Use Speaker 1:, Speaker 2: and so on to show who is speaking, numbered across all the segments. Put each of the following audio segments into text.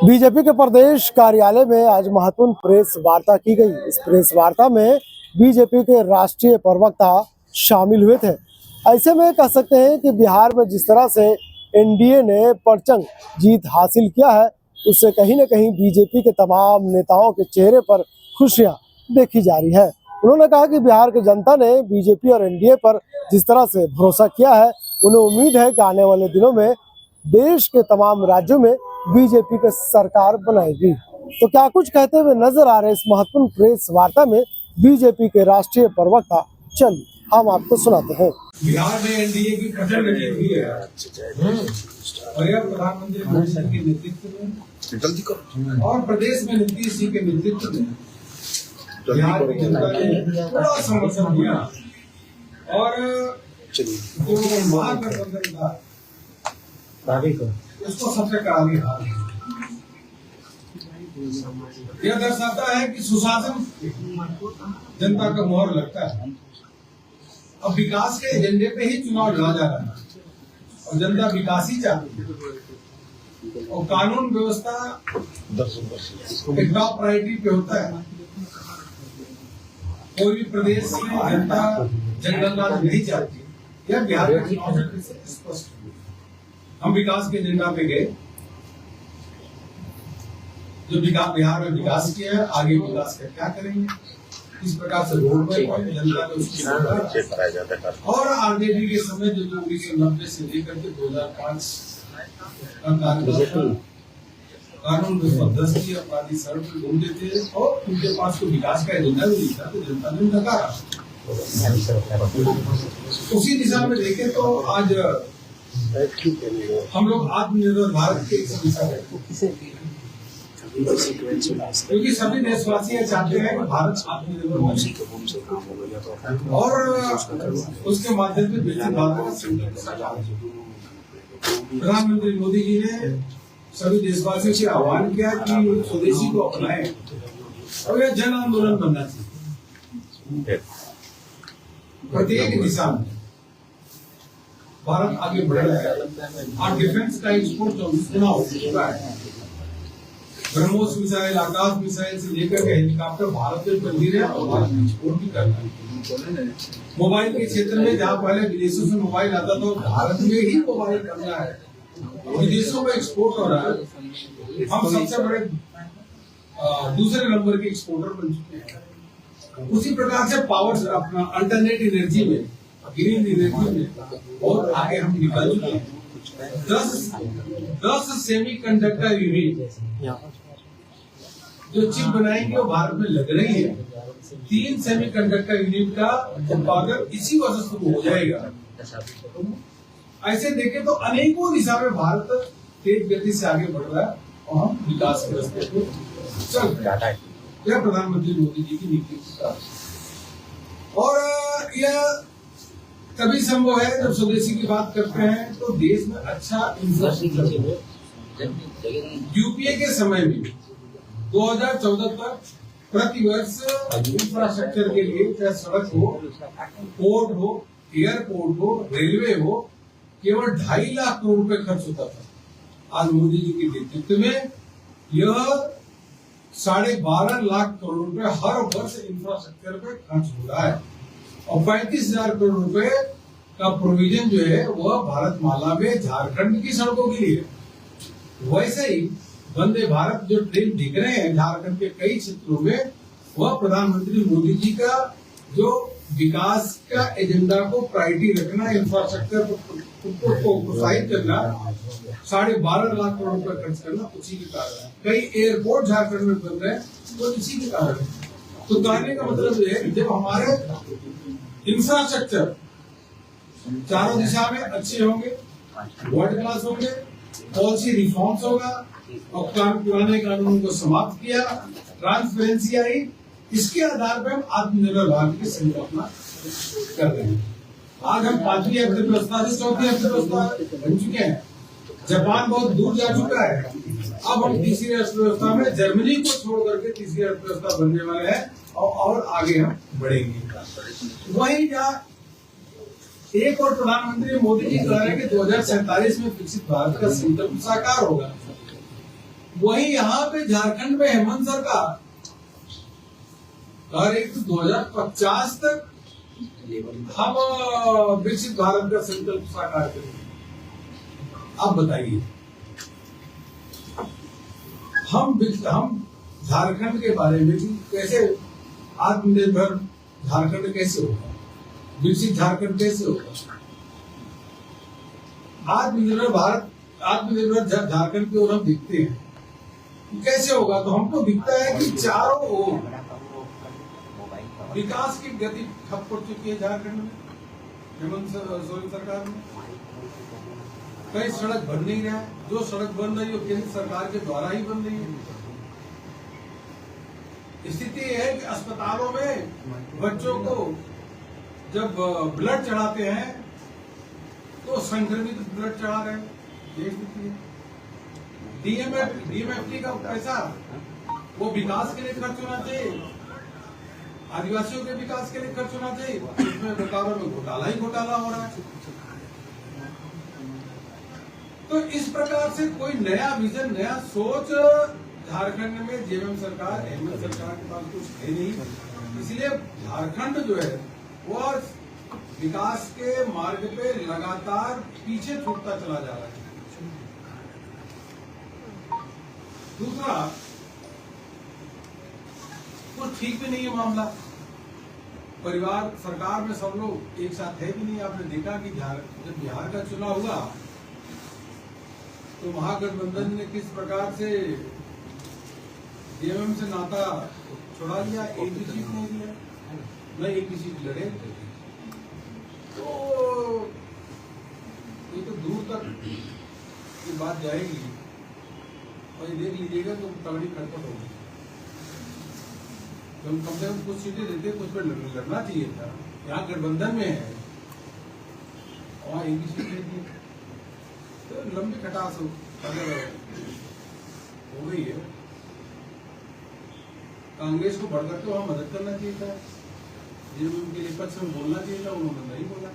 Speaker 1: BJP के प्रदेश कार्यालय में आज महत्वपूर्ण प्रेस वार्ता की गई। इस प्रेस वार्ता में बीजेपी के राष्ट्रीय प्रवक्ता शामिल हुए थे। ऐसे में कह सकते हैं कि बिहार में जिस तरह से एनडीए ने परचम जीत हासिल किया है, उससे कहीं न कहीं बीजेपी के तमाम नेताओं के चेहरे पर खुशियां देखी जा रही है। उन्होंने कहा कि बिहार की जनता ने बीजेपी और एनडीए पर जिस तरह से भरोसा किया है, उन्हें उम्मीद है कि आने वाले दिनों में देश के तमाम राज्यों में बीजेपी की सरकार बनाएगी। तो क्या कुछ कहते हुए नजर आ रहे इस महत्वपूर्ण प्रेस वार्ता में बीजेपी के राष्ट्रीय प्रवक्ता, चलिए हम आपको सुनाते हैं।
Speaker 2: बिहार में एनडीए की प्रचंड जीत हुई है और यह प्रधानमंत्री मोदी जी के नेतृत्व में और प्रदेश में नीतीश जी के नेतृत्व में बिहार की जनता ने बड़ा समर्थन दिया और जो महागठबंधन था उसको सबसे करारी हार। यह दर्शाता है कि सुशासन जनता का मोहर लगता है। अब विकास के एजेंडे पे ही चुनाव लड़ा जा रहा है और जनता विकास ही चाहती है और कानून व्यवस्था एक टॉप प्रायोरिटी पे होता है। कोई भी प्रदेश में जनता जंगल राज नहीं चाहती। यह बिहार के चुनाव से स्पष्ट। हम विकास के एजेंडा पे गए, जो बिहार में विकास किया है, आगे विकास का क्या करेंगे, इस प्रकार से रोड पर जनता ने उसको और आरजेडी के समय जो 1990 से लेकर के 2005 कानून व्यवस्था की अपराधी सड़क पर घूमते थे और उनके पास कोई विकास का एजेंडा भी नहीं था, तो जनता ने नकारा। उसी दिशा में देखें तो आज हम लोग आत्मनिर्भर भारत के दिशा में, क्योंकि सभी देशवासी चाहते हैं कि भारत आत्मनिर्भर बने और उसके माध्यम से विकसित भारत का संकल्प साकार हो। प्रधानमंत्री मोदी जी ने सभी देशवासियों से आह्वान किया कि स्वदेशी को अपनाएं और यह जन आंदोलन बनना चाहिए। प्रत्येक दिशा में भारत आगे बढ़ रहा है और डिफेंस का एक्सपोर्ट गुना हो चुका है। ब्रह्मोस मिसाइल, आकाश मिसाइल से लेकर के हेलीकॉप्टर भारत में बन रहे हैं और भारत में एक्सपोर्ट भी कर रहा है। मोबाइल के क्षेत्र में जहाँ पहले विदेशों से मोबाइल आता था, भारत में ही मोबाइल करना है, विदेशों में एक्सपोर्ट हो रहा है। हम सबसे बड़े दूसरे नंबर के एक्सपोर्टर बन चुके हैं। उसी प्रकार से पावर अपना अल्टरनेट एनर्जी में, ग्रीन एनर्जी में और आगे हम निकल चुके हैं। 10 सेमीकंडक्टर यूनिट जो चिप बनाएंगे वो भारत में लग रही है। 3 सेमीकंडक्टर यूनिट का उत्पादन इसी वजह से हो जाएगा। ऐसे देखें तो अनेकों दिशा में भारत तेज गति से आगे बढ़ रहा है और हम विकास के रास्ते पे चल रहे हैं। यह प्रधानमंत्री मोदी जी की नीति और यह तभी संभव है जब स्वदेशी की बात करते हैं तो देश में अच्छा इंफ्रास्ट्रक्चर हो। यूपीए के समय में 2014 तक प्रतिवर्ष इंफ्रास्ट्रक्चर के लिए, चाहे सड़क हो, पोर्ट हो, एयरपोर्ट हो, रेलवे हो, केवल 2.5 लाख करोड़ रुपए खर्च होता था। आज मोदी जी के नेतृत्व में यह 12.5 लाख करोड़ रुपए हर वर्ष इंफ्रास्ट्रक्चर पे खर्च हो रहा है और 35,000 करोड़ रुपए का प्रोविजन जो है वह भारतमाला में झारखंड की सड़कों के लिए। वैसे ही वंदे भारत जो ट्रेन दिख रहे हैं झारखंड के कई क्षेत्रों में, वह प्रधानमंत्री मोदी जी का जो विकास का एजेंडा को प्रायोरिटी रखना, इंफ्रास्ट्रक्चर को प्रोत्साहित करना, 12.5 लाख करोड़ रुपए खर्च करना उसी के कारण है। कई एयरपोर्ट झारखंड में बन रहे हैं तो इसी के कारण है। तो कहने का मतलब ये है जब हमारे इंफ्रास्ट्रक्चर चारों दिशा में अच्छे होंगे, वर्ल्ड क्लास होंगे, पॉलिसी रिफॉर्म्स होगा और पुराने कानूनों को समाप्त किया, ट्रांसपेरेंसी आई, इसके आधार पर हम आत्मनिर्भर भारत की संकल्पना कर रहे हैं। आज हम 5वीं अर्थव्यवस्था से 4थी अर्थव्यवस्था बन चुके हैं। जापान बहुत दूर जा चुका है। अब हम तीसरी अर्थव्यवस्था में जर्मनी को छोड़ करके तीसरी अर्थव्यवस्था बनने वाले हैं और आगे हम बढ़ेंगे। वही जहाँ एक और प्रधानमंत्री मोदी जी कह रहे हैं कि 2047 में विकसित भारत का संकल्प साकार होगा। वही यहाँ पे झारखंड में हेमंत सरकार और एक 2050 तक हम विकसित भारत का संकल्प साकार करेंगे। आप बताइए, हम झारखंड के बारे में भी कैसे आत्मनिर्भर झारखंड कैसे होगा, विकसित झारखंड कैसे होगा, आत्मनिर्भर झारखंड की ओर हम दिखते हैं कैसे होगा। तो हमको दिखता है कि चारों ओर विकास की गति ठप पड़ चुकी है झारखंड में हेमंत सोरेन सरकार में। कई सड़क बन नहीं रहा है, जो सड़क बन रही है केंद्र सरकार के द्वारा ही बन रही है। स्थिति यह है कि अस्पतालों में बच्चों को जब ब्लड चढ़ाते हैं तो संक्रमित ब्लड चढ़ा रहे हैं, ये स्थिति है। डीएमएफटी का पैसा वो विकास के लिए खर्च होना चाहिए, आदिवासियों के विकास के लिए खर्च होना चाहिए, उसमें बोकारो में घोटाला ही घोटाला हो रहा है। तो इस प्रकार से कोई नया विजन, नया सोच झारखंड में जेएमएम सरकार, हेमंत सरकार के पास कुछ है नहीं। इसलिए झारखंड जो है वो विकास के मार्ग पे लगातार पीछे छूटता चला जा रहा है। दूसरा, कुछ ठीक भी नहीं है मामला, परिवार सरकार में सब लोग एक साथ है भी नहीं। आपने देखा कि जब बिहार का चुनाव हुआ तो महागठबंधन ने किस प्रकार से जेएमएम से नाता छोड़ा लिया, एक भी सीट नहीं दिया, न एक भी सीट लड़े। तो ये तो दूर तक ये बात जाएगी और ये देख लीजिएगा तो तगड़ी खटपट होगी। तो हम कम से कम कुछ सीटें देते, कुछ पर लड़ना चाहिए था। यहाँ गठबंधन में है और एक भी सीट देती है तो लंबी खटास अगर हो गई है। कांग्रेस को बढ़कर के वहां मदद करना चाहिए था, जिन्होंने उनके लिए पक्ष में बोलना चाहिए था, उन्होंने नहीं बोला।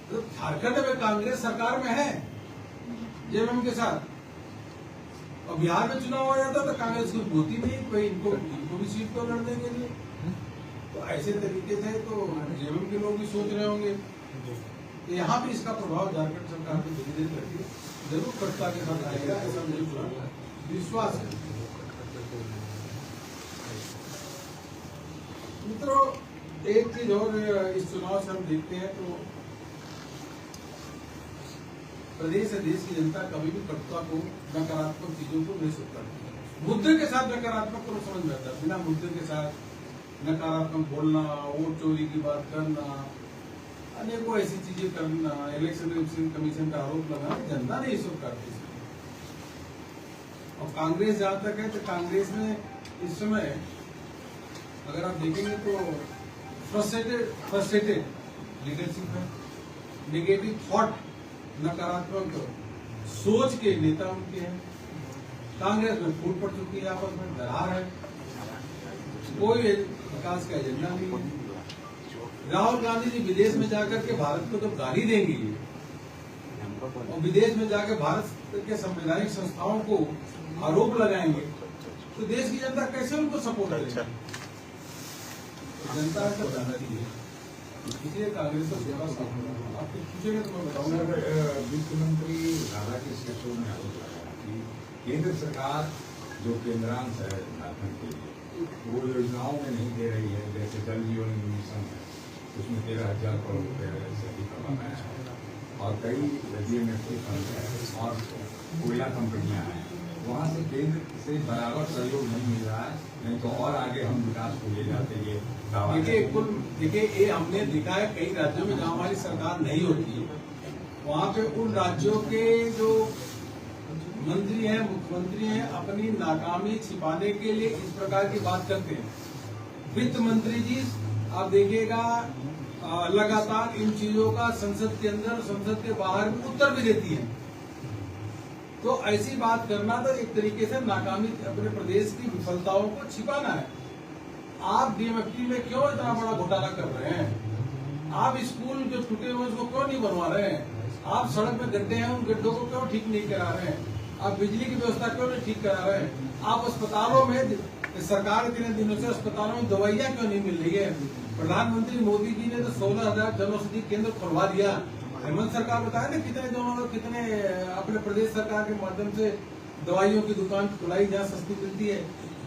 Speaker 2: तो झारखंड में कांग्रेस सरकार में है जेएमएम के साथ, और बिहार में चुनाव हो जाता तो कांग्रेस को होती नहीं, कोई इनको भी सीट को लड़ने के लिए। तो ऐसे तरीके से तो जेएमएम के लोग भी सोच रहे होंगे। तो यहाँ भी इसका प्रभाव झारखंड सरकार को धीरे धीरे करके जरूर कटता के साथ आएगा, ऐसा मुझे पूरा विश्वास है। मित्रों, एक चीज और इस चुनाव से हम देखते हैं तो प्रदेश से देश की जनता कभी भी कटुता को, नकारात्मक चीजों को नहीं स्वीकारती। मुद्दे के साथ नकारात्मक को समझ में आता है, बिना मुद्दे के साथ नकारात्मक बोलना, वोट चोरी की बात करना, अनेकों ऐसी चीजें करना, इलेक्शन कमीशन का आरोप लगाना जनता नहीं स्वीकारती। और कांग्रेस जहां तक है तो कांग्रेस में इस समय अगर आप देखेंगे तो फ्रस्ट्रेटेड लीडरशिप है, नेगेटिव थॉट, नकारात्मक सोच के नेता उनके हैं। कांग्रेस में फूट पड़ चुकी है, आपस में दरार है, कोई विकास का एजेंडा नहीं है। राहुल गांधी जी विदेश में जाकर के भारत को जब गाली देंगे और विदेश में जाकर भारत के संवैधानिक संस्थाओं को आरोप लगाएंगे तो देश की जनता कैसे उनको सपोर्ट करेगी? जनता का जानती है, इसलिए कांग्रेस को सेवा आप पूछेंगे तो मैं बताऊंगा।
Speaker 3: वित्त मंत्री राधाकृष्ण शो ने आरोप लगाया कि केंद्र सरकार जो केंद्रांश है झारखंड के लिए वो योजनाओं में नहीं दे रही है। जैसे जल जीवन मिशन है, उसमें 13,000 करोड़ रुपए से अधिक करवाना है, और कई डीएमएफटी फंड है और कोयला कंपनियां हैं, वहाँ से केंद्र से बराबर सहयोग नहीं मिल रहा है। नहीं तो और आगे हम विकास को ले जाते ये दावा।
Speaker 2: देखिए ये हमने देखा है कई राज्यों में जहाँ हमारी सरकार नहीं होती है, वहाँ पे उन राज्यों के जो मंत्री हैं, मुख्यमंत्री हैं, अपनी नाकामी छिपाने के लिए इस प्रकार की बात करते हैं। वित्त मंत्री जी आप देखिएगा लगातार इन चीजों का संसद के अंदर, संसद के बाहर भी उत्तर भी देती है। तो ऐसी बात करना तो एक तरीके से नाकामी, अपने प्रदेश की विफलताओं को छिपाना है। आप डीएमएफटी में क्यों इतना बड़ा घोटाला कर रहे हैं? आप स्कूल जो टूटे हुए उसको क्यों नहीं बनवा रहे हैं? आप सड़क में गड्ढे हैं, उन गड्ढों को क्यों ठीक नहीं करा रहे हैं? आप बिजली की व्यवस्था क्यों नहीं ठीक करा रहे हैं? आप अस्पतालों में, सरकार इतने दिनों से अस्पतालों में दवाइयाँ क्यों नहीं मिल रही है? प्रधानमंत्री मोदी जी ने तो 16,000 जन औषधि केंद्र खुलवा दिया। हेमंत सरकार बताया ना कितने अपने प्रदेश सरकार के माध्यम से दवाइयों की दुकान खुलाई जहाँ सस्ती मिलती है।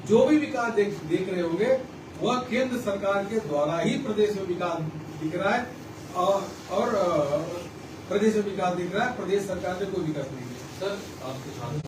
Speaker 2: जो भी विकास देख रहे होंगे वह केंद्र सरकार के द्वारा ही प्रदेश में विकास दिख रहा है और प्रदेश में विकास दिख रहा है। प्रदेश सरकार से कोई विकास नहीं है।
Speaker 4: सर आपके साथ